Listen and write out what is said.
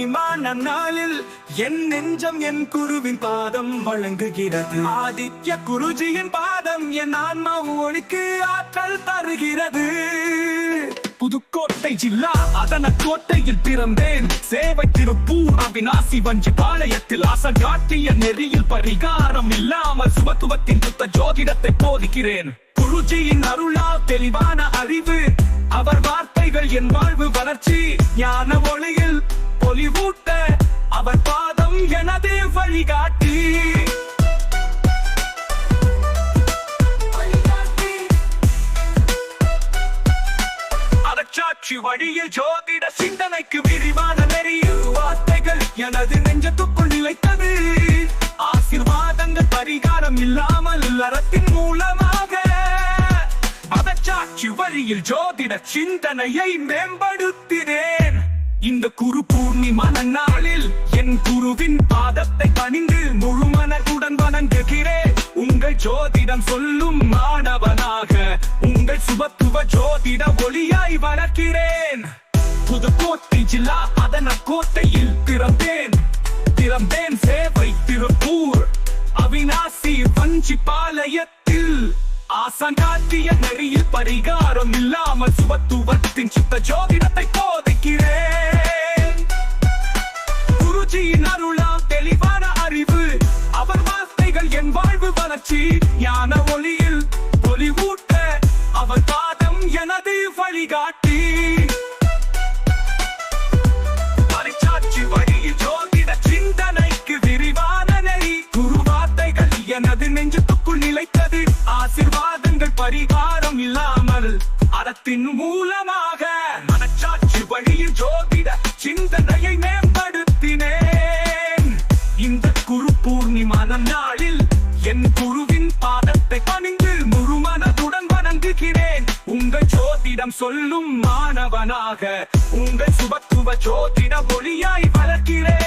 பூர்ணிமான நாளில் என் நெஞ்சம் என் குருவின் பாதம் வழங்குகிறது. ஆதித்ய குருஜியின் பாதம் என் ஆன்மா ஒளிக்கு ஆற்றல் தருகிறது. புதுக்கோட்டை ஜில்லா அதன கோட்டையில் பிறந்தேன். சேவை திருப்பூர் அவிநாசி வஞ்சி பாளையத்தில் ஆசை காட்டிய நெறியில் பரிகாரம் இல்லாமல் சுபத்துவத்தின் புத்த ஜோதிடத்தை போதிக்கிறேன். குருஜியின் அருளால் தெளிவான அறிவு, அவர் வார்த்தைகள் என் வாழ்வு வளர்ச்சி. ஞான ஒளியில் பொலிவூட்ட அவர் பாதம் எனது வழிகாட்டி. அதச்சாட்சி வழியில் ஜோதிட சிந்தனைக்கு விரிவான நெறியில் வார்த்தைகள் எனது நெஞ்சத்துக்குள் நிலைத்தது. ஆசீர்வாதங்கள் பரிகாரம் இல்லாமல் அறத்தின் மூலமாக அதச்சாட்சி வழியில் ஜோதிட சிந்தனையை மேம்படுத்தினேன். இந்த குரு பூர்ணிமான நாளில் என் குருவின் பாதத்தை பணிந்து முழு மனதுடன் வணங்குகிறேன். உங்கள் ஜோதிடம் சொல்லும் மாணவனாக உங்கள் சுபத்துவ ஜோதிட ஒளியாய் வளர்க்கிறேன். புதுக்கோட்டை ஜில்லா அதன கோட்டையில் பிறந்தேன். சேவை திருப்பூர் அவிநாசி வஞ்சி பாளையத்தில் ஆசான் காட்டிய நெறியில் பரிகாரம் இல்லாமல் சுபத்துவத்தின் சித்த ஜோதிடத்தை போதிக்கிறேன். குருஜியின் அருளால் தெளிவான அறிவு, அவர் வார்த்தைகள் என் வாழ்வு வளர்ச்சி. ஞான ஒளியில் பொலிவூட்ட அவர் பாதம் எனது வழிகாட்டி. பரிச்சாட்சி வழியில் ஜோதிட சிந்தனைக்கு விரிவான நெறி, குரு வார்த்தைகள் எனது நெஞ்சத்துக்குள் நிலைத்தது. ஆசீர்வாதங்கள் பரிகாரம் இல்லாமல் அறத்தின் மூலமாக மனச்சாட்சி வழியில் ஜோதிட சிந்தனையை மேம்படுத்தினேன். இந்த குரு பூர்ணிமான நாளில் என் குருவின் பாதத்தை பணிந்து முழு மனதுடன் வணங்குகிறேன். உங்கள் ஜோதிடம் சொல்லும் மாணவனாக உங்கள் சுபத்துவ ஜோதிட ஒளியாய் வளர்க்கிறேன்.